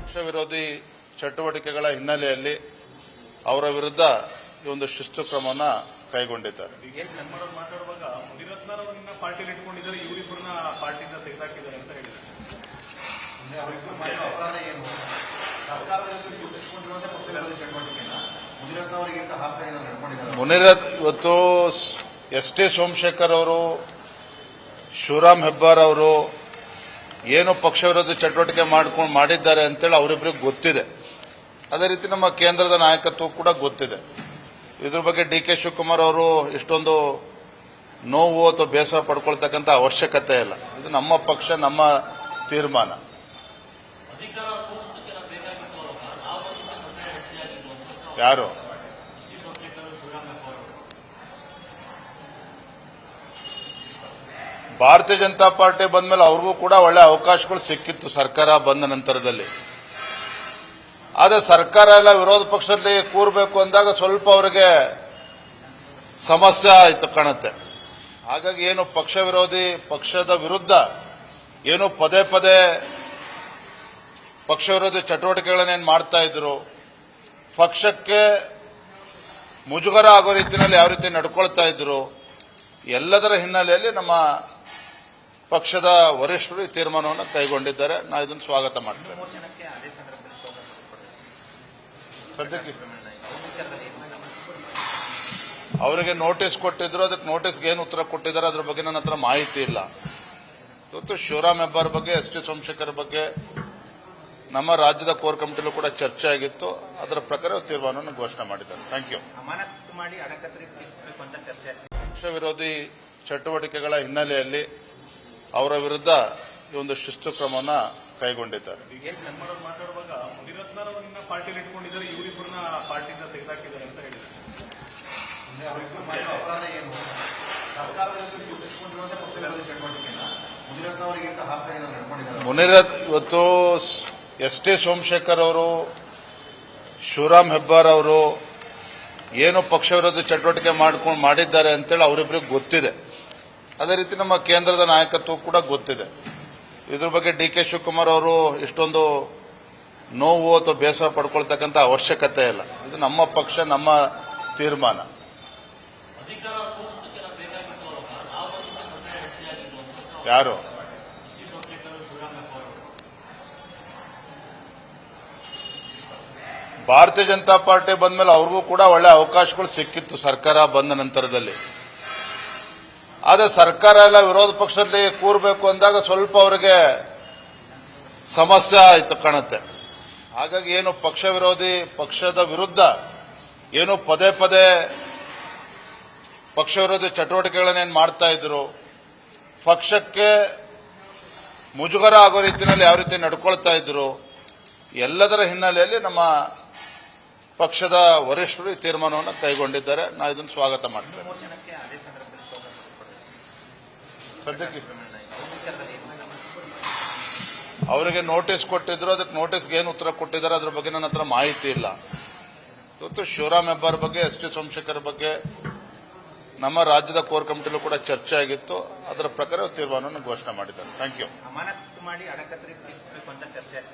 ಪಕ್ಷ ವಿರೋಧಿ ಚಟುವಟಿಕೆಗಳ ಹಿನ್ನೆಲೆಯಲ್ಲಿ ಅವರ ವಿರುದ್ಧ ಈ ಒಂದು ಶಿಸ್ತು ಕ್ರಮವನ್ನು ಕೈಗೊಂಡಿದ್ದಾರೆ. ಮುನಿರತ್ನ ಇವತ್ತು ಎಸ್.ಟಿ. ಸೋಮಶೇಖರ್ ಅವರು, ಶಿವರಾಮ್ ಹೆಬ್ಬಾರ್ ಅವರು ಏನು ಪಕ್ಷ ವಿರೋಧಿ ಚಟುವಟಿಕೆ ಮಾಡಿದ್ದಾರೆ ಅಂತೇಳಿ ಅವರಿಬ್ಬರಿಗೆ ಗೊತ್ತಿದೆ. ಅದೇ ರೀತಿ ನಮ್ಮ ಕೇಂದ್ರದ ನಾಯಕತ್ವ ಕೂಡ ಗೊತ್ತಿದೆ. ಇದ್ರ ಬಗ್ಗೆ ಡಿ.ಕೆ. ಶಿವಕುಮಾರ್ ಅವರು ಇಷ್ಟೊಂದು ನೋವು ಅಥವಾ ಬೇಸರ ಪಡ್ಕೊಳ್ತಕ್ಕಂಥ ಅವಶ್ಯಕತೆ ಇಲ್ಲ. ಇದು ನಮ್ಮ ಪಕ್ಷ, ನಮ್ಮ ತೀರ್ಮಾನ. ಯಾರು ಭಾರತೀಯ ಜನತಾ ಪಾರ್ಟಿ ಬಂದ್ಮೇಲೆ ಅವ್ರಿಗೂ ಕೂಡ ಒಳ್ಳೆ ಅವಕಾಶಗಳು ಸಿಕ್ಕಿತ್ತು ಸರ್ಕಾರ ಬಂದ ನಂತರದಲ್ಲಿ. ಆದರೆ ಸರ್ಕಾರ ಎಲ್ಲ ವಿರೋಧ ಪಕ್ಷದಲ್ಲಿ ಕೂರಬೇಕು ಅಂದಾಗ ಸ್ವಲ್ಪ ಅವರಿಗೆ ಸಮಸ್ಯೆ ಆಯಿತು ಕಾಣುತ್ತೆ. ಹಾಗಾಗಿ ಏನು ಪಕ್ಷ ವಿರೋಧಿ ಪಕ್ಷದ ವಿರುದ್ಧ ಏನು ಪದೇ ಪದೇ ಪಕ್ಷ ವಿರೋಧಿ ಚಟುವಟಿಕೆಗಳನ್ನೇನು ಮಾಡ್ತಾ ಇದ್ರು, ಪಕ್ಷಕ್ಕೆ ಮುಜುಗರ ಆಗೋ ರೀತಿಯಲ್ಲಿ ಯಾವ ರೀತಿ ನಡ್ಕೊಳ್ತಾ ಇದ್ರು, ಎಲ್ಲದರ ಹಿನ್ನೆಲೆಯಲ್ಲಿ ನಮ್ಮ ಪಕ್ಷದ ವರಿಷ್ಠರು ಈ ತೀರ್ಮಾನವನ್ನು ಕೈಗೊಂಡಿದ್ದಾರೆ. ನಾವು ಇದನ್ನು ಸ್ವಾಗತ ಮಾಡ್ತೇವೆ. ಸದ್ಯಕ್ಕೆ ಅವರಿಗೆ ನೋಟಿಸ್ ಕೊಟ್ಟಿದ್ರು, ಅದಕ್ಕೆ ನೋಟಿಸ್ಗೆ ಏನು ಉತ್ತರ ಕೊಟ್ಟಿದ್ದಾರೆ ಅದ್ರ ಬಗ್ಗೆ ನನ್ನ ಹತ್ರ ಮಾಹಿತಿ ಇಲ್ಲ. ಇವತ್ತು ಶಿವರಾಮ್ ಹೆಬ್ಬಾರ್ ಬಗ್ಗೆ, ಎಸ್.ಟಿ. ಸೋಮಶೇಖರ್ ಬಗ್ಗೆ ನಮ್ಮ ರಾಜ್ಯದ ಕೋರ್ ಕಮಿಟಿಲೂ ಕೂಡ ಚರ್ಚೆ ಆಗಿತ್ತು. ಅದರ ಪ್ರಕಾರ ತೀರ್ಮಾನವನ್ನು ಘೋಷಣೆ ಮಾಡಿದ್ದಾರೆ. Thank you. ಪಕ್ಷ ವಿರೋಧಿ ಚಟುವಟಿಕೆಗಳ ಹಿನ್ನೆಲೆಯಲ್ಲಿ ಅವರ ವಿರುದ್ಧ ಈ ಒಂದು ಶಿಸ್ತು ಕ್ರಮವನ್ನು ಕೈಗೊಂಡಿದ್ದಾರೆ. ಮುನಿರತ್ನ ಇವತ್ತು ಎಸ್.ಟಿ. ಸೋಮಶೇಖರ್ ಅವರು, ಶಿವರಾಮ್ ಹೆಬ್ಬಾರ್ ಅವರು ಏನು ಪಕ್ಷ ವಿರೋಧಿ ಚಟುವಟಿಕೆ ಮಾಡಿದ್ದಾರೆ ಅಂತೇಳಿ ಅವರಿಬ್ಬರಿಗೆ ಗೊತ್ತಿದೆ. ಅದೇ ರೀತಿ ನಮ್ಮ ಕೇಂದ್ರದ ನಾಯಕತ್ವ ಕೂಡ ಗೊತ್ತಿದೆ. ಇದ್ರ ಬಗ್ಗೆ ಡಿ.ಕೆ. ಶಿವಕುಮಾರ್ ಅವರು ಇಷ್ಟೊಂದು ನೋವು ಅಥವಾ ಬೇಸರ ಪಡ್ಕೊಳ್ತಕ್ಕಂಥ ಅವಶ್ಯಕತೆ ಇಲ್ಲ. ಇದು ನಮ್ಮ ಪಕ್ಷ, ನಮ್ಮ ತೀರ್ಮಾನ. ಯಾರು ಭಾರತೀಯ ಜನತಾ ಪಾರ್ಟಿ ಬಂದ್ಮೇಲೆ ಅವ್ರಿಗೂ ಕೂಡ ಒಳ್ಳೆ ಅವಕಾಶಗಳು ಸಿಕ್ಕಿತ್ತು ಸರ್ಕಾರ ಬಂದ ನಂತರದಲ್ಲಿ. ಆದರೆ ಸರ್ಕಾರ ಎಲ್ಲ ವಿರೋಧ ಪಕ್ಷದಲ್ಲಿ ಕೂರಬೇಕು ಅಂದಾಗ ಸ್ವಲ್ಪ ಅವರಿಗೆ ಸಮಸ್ಯೆ ಆಯಿತು ಕಾಣುತ್ತೆ. ಹಾಗಾಗಿ ಏನು ಪಕ್ಷ ವಿರೋಧಿ ಪಕ್ಷದ ವಿರುದ್ಧ ಏನು ಪದೇ ಪದೇ ಪಕ್ಷ ವಿರೋಧಿ ಚಟುವಟಿಕೆಗಳನ್ನೇನು ಮಾಡ್ತಾ ಇದ್ರು, ಪಕ್ಷಕ್ಕೆ ಮುಜುಗರ ಆಗೋ ರೀತಿಯಲ್ಲಿ ಯಾವ ರೀತಿ ನಡ್ಕೊಳ್ತಾ ಇದ್ರು, ಎಲ್ಲದರ ಹಿನ್ನೆಲೆಯಲ್ಲಿ ನಮ್ಮ ಪಕ್ಷದ ವರಿಷ್ಠರು ಈ ತೀರ್ಮಾನವನ್ನು ಕೈಗೊಂಡಿದ್ದಾರೆ. ನಾವು ಇದನ್ನು ಸ್ವಾಗತ ಮಾಡ್ತೇವೆ. ಸದ್ಯಕ್ಕೆ ಅವರಿಗೆ ನೋಟಿಸ್ ಕೊಟ್ಟಿದ್ರು, ಅದಕ್ಕೆ ನೋಟಿಸ್ಗೆ ಏನು ಉತ್ತರ ಕೊಟ್ಟಿದ್ದಾರೆ ಅದ್ರ ಬಗ್ಗೆ ನನ್ನ ಹತ್ರ ಮಾಹಿತಿ ಇಲ್ಲ. ಇವತ್ತು ಶಿವರಾಮ್ ಹೆಬ್ಬಾರ್ ಬಗ್ಗೆ, ಎಸ್.ಟಿ. ಸೋಮಶೇಖರ್ ಬಗ್ಗೆ ನಮ್ಮ ರಾಜ್ಯದ ಕೋರ್ ಕಮಿಟಿಲೂ ಕೂಡ ಚರ್ಚೆ ಆಗಿತ್ತು. ಅದರ ಪ್ರಕಾರ ತೀರ್ಮಾನವನ್ನು ಘೋಷಣೆ ಮಾಡಿದ್ದಾರೆ. Thank you.